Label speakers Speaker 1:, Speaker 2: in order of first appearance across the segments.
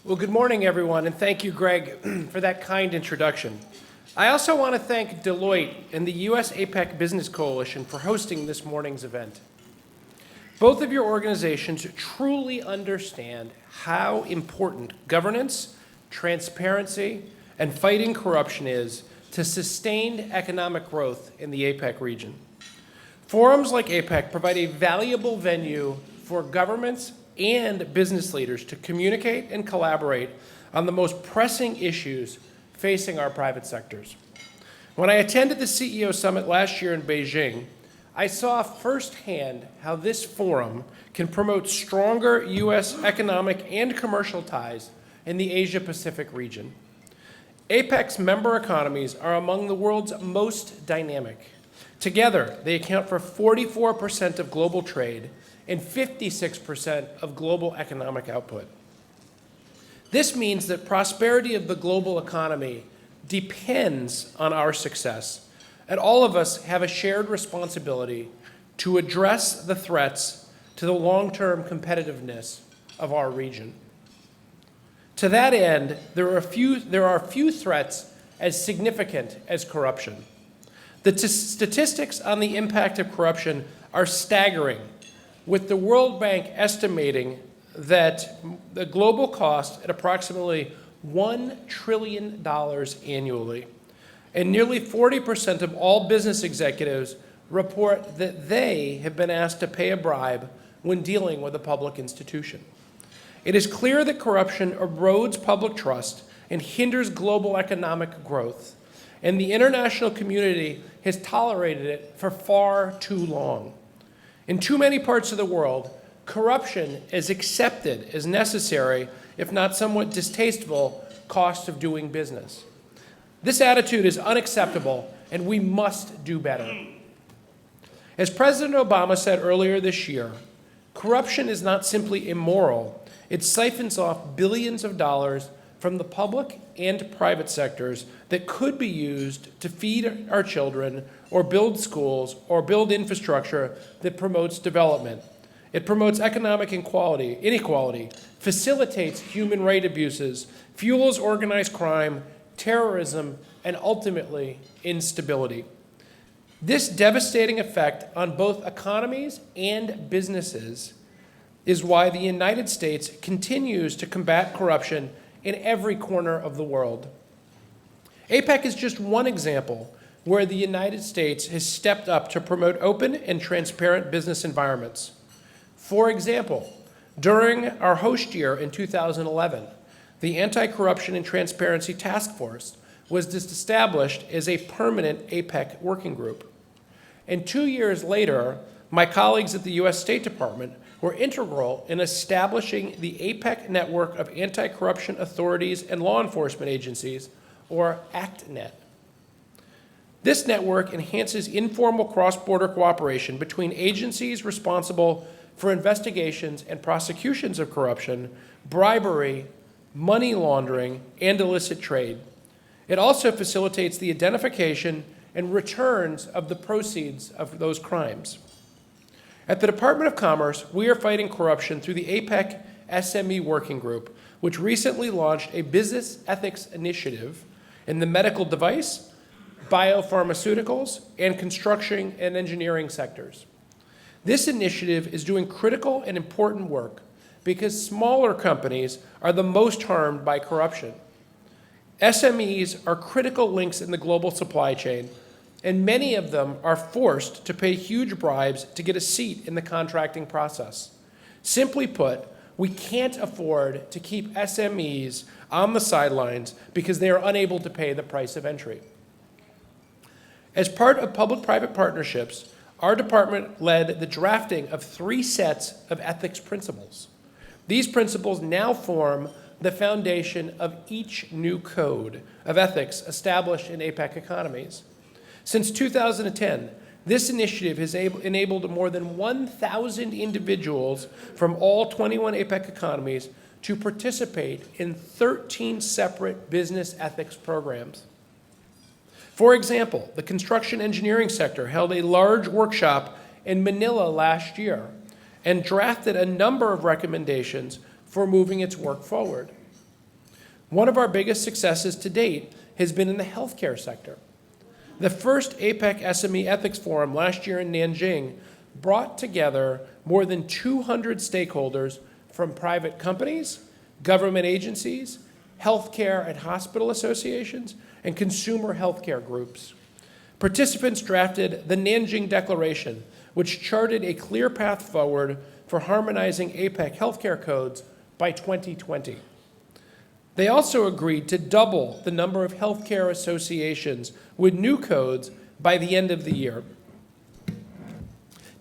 Speaker 1: Well, good morning, everyone, and thank you, Greg, for that kind introduction. I also want to thank Deloitte and the U.S. APEC Business Coalition for hosting this morning's event. Both of your organizations truly understand how important governance, transparency, and fighting corruption is to sustained economic growth in the APEC region. Forums like APEC provide a valuable venue for governments and business leaders to communicate and collaborate on the most pressing issues facing our private sectors. When I attended the CEO Summit last year in Beijing, I saw firsthand how this forum can promote stronger U.S. economic and commercial ties in the Asia-Pacific region. APEC's member economies are among the world's most dynamic. Together, they account for 44% of global trade and 56% of global economic output. This means that prosperity of the global economy depends on our success, and all of us have a shared responsibility to address the threats to the long-term competitiveness of our region. To that end, there are few threats as significant as corruption. The statistics on the impact of corruption are staggering, with the World Bank estimating that the global cost at approximately $1 trillion annually. And nearly 40% of all business executives report that they have been asked to pay a bribe when dealing with a public institution. It is clear that corruption erodes public trust and hinders global economic growth, and the international community has tolerated it for far too long. In too many parts of the world, corruption is accepted as necessary, if not somewhat distasteful, cost of doing business. This attitude is unacceptable, and we must do better. As President Obama said earlier this year, corruption is not simply immoral, it siphons off billions of dollars from the public and private sectors that could be used to feed our children or build schools or build infrastructure that promotes development. It promotes economic inequality, facilitates human rights abuses, fuels organized crime, terrorism, and ultimately instability. This devastating effect on both economies and businesses is why the United States continues to combat corruption in every corner of the world. APEC is just one example where the United States has stepped up to promote open and transparent business environments. For example, during our host year in 2011, the Anti-Corruption and Transparency Task Force was established as a permanent APEC working group. And 2 years later, my colleagues at the U.S. State Department were integral in establishing the APEC network of anti-corruption authorities and law enforcement agencies, or ACTNET. This network enhances informal cross-border cooperation between agencies responsible for investigations and prosecutions of corruption, bribery, money laundering, and illicit trade. It also facilitates the identification and returns of the proceeds of those crimes. At the Department of Commerce, we are fighting corruption through the APEC SME Working Group, which recently launched a business ethics initiative in the medical device, biopharmaceuticals, and construction and engineering sectors. This initiative is doing critical and important work because smaller companies are the most harmed by corruption. SMEs are critical links in the global supply chain, and many of them are forced to pay huge bribes to get a seat in the contracting process. Simply put, we can't afford to keep SMEs on the sidelines because they are unable to pay the price of entry. As part of public-private partnerships, our department led the drafting of 3 sets of ethics principles. These principles now form the foundation of each new code of ethics established in APEC economies. Since 2010, this initiative has enabled more than 1,000 individuals from all 21 APEC economies to participate in 13 separate business ethics programs. For example, the construction engineering sector held a large workshop in Manila last year and drafted a number of recommendations for moving its work forward. One of our biggest successes to date has been in the healthcare sector. The first APEC SME Ethics Forum last year in Nanjing brought together more than 200 stakeholders from private companies, government agencies, healthcare and hospital associations, and consumer healthcare groups. Participants drafted the Nanjing Declaration, which charted a clear path forward for harmonizing APEC healthcare codes by 2020. They also agreed to double the number of healthcare associations with new codes by the end of the year.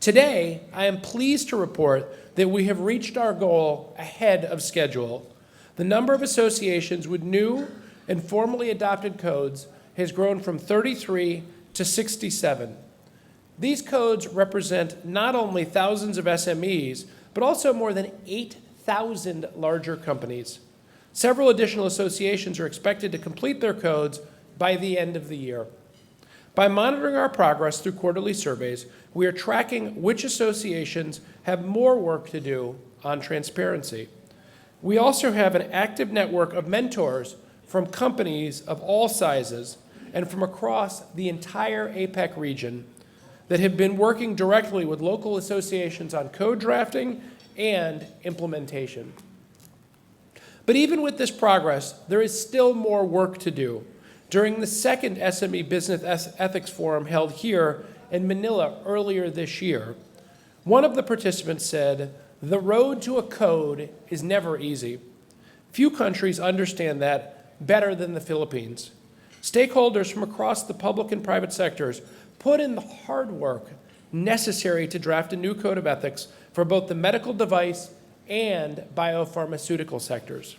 Speaker 1: Today, I am pleased to report that we have reached our goal ahead of schedule. The number of associations with new and formally adopted codes has grown from 33 to 67. These codes represent not only thousands of SMEs, but also more than 8,000 larger companies. Several additional associations are expected to complete their codes by the end of the year. By monitoring our progress through quarterly surveys, we are tracking which associations have more work to do on transparency. We also have an active network of mentors from companies of all sizes and from across the entire APEC region that have been working directly with local associations on code drafting and implementation. But even with this progress, there is still more work to do. During the second SME Business Ethics Forum held here in Manila earlier this year, one of the participants said, "The road to a code is never easy." Few countries understand that better than the Philippines. Stakeholders from across the public and private sectors put in the hard work necessary to draft a new code of ethics for both the medical device and biopharmaceutical sectors.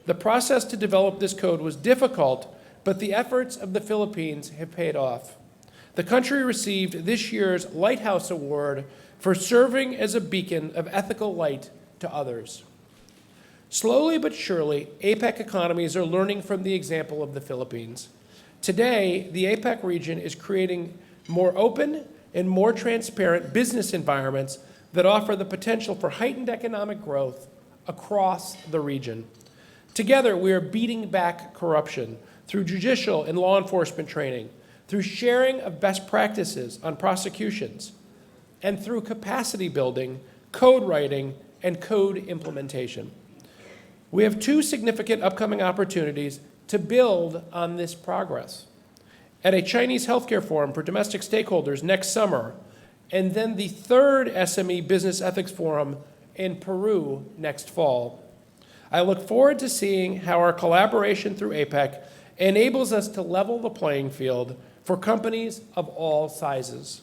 Speaker 1: The process to develop this code was difficult, but the efforts of the Philippines have paid off. The country received this year's Lighthouse Award for serving as a beacon of ethical light to others. Slowly but surely, APEC economies are learning from the example of the Philippines. Today, the APEC region is creating more open and more transparent business environments that offer the potential for heightened economic growth across the region. Together, we are beating back corruption through judicial and law enforcement training, through sharing of best practices on prosecutions, and through capacity building, code writing, and code implementation. We have two significant upcoming opportunities to build on this progress. At a Chinese healthcare forum for domestic stakeholders next summer, and then the third SME Business Ethics Forum in Peru next fall. I look forward to seeing how our collaboration through APEC enables us to level the playing field for companies of all sizes.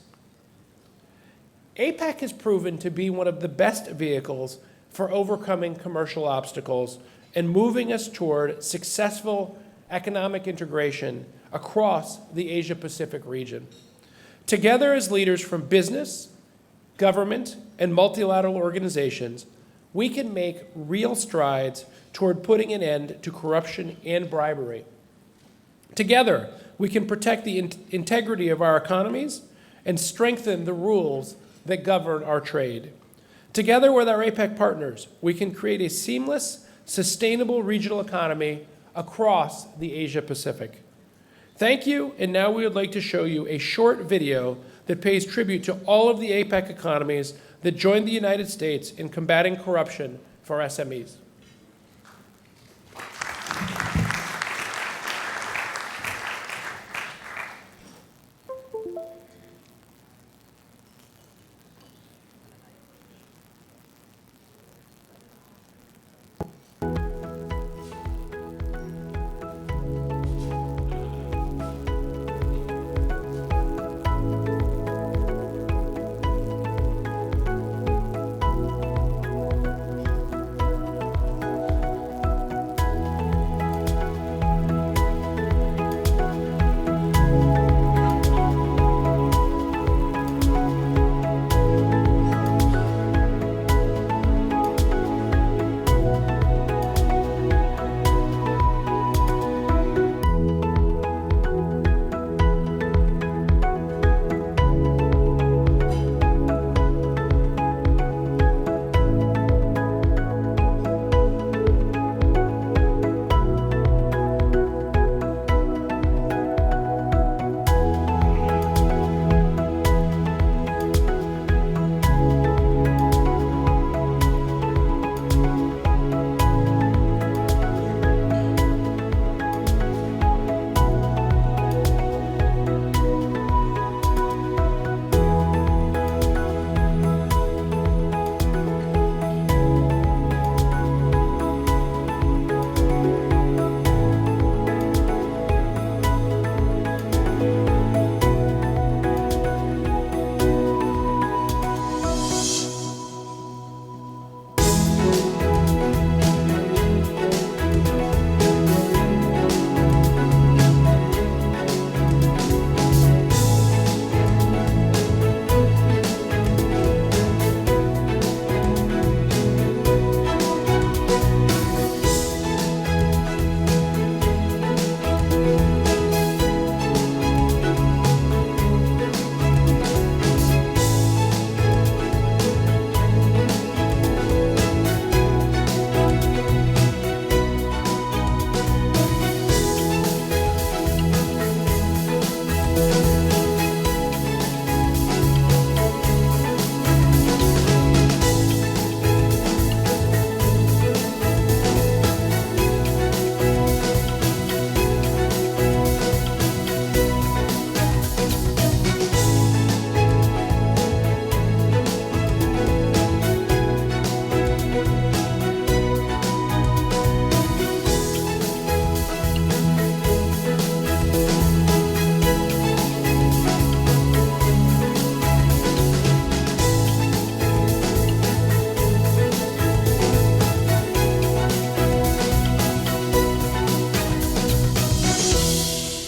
Speaker 1: APEC has proven to be one of the best vehicles for overcoming commercial obstacles and moving us toward successful economic integration across the Asia-Pacific region. Together as leaders from business, government, and multilateral organizations, we can make real strides toward putting an end to corruption and bribery. Together, we can protect the integrity of our economies and strengthen the rules that govern our trade. Together with our APEC partners, we can create a seamless, sustainable regional economy across the Asia-Pacific. Thank you, and now we would like to show you a short video that pays tribute to all of the APEC economies that joined the United States in combating corruption for SMEs.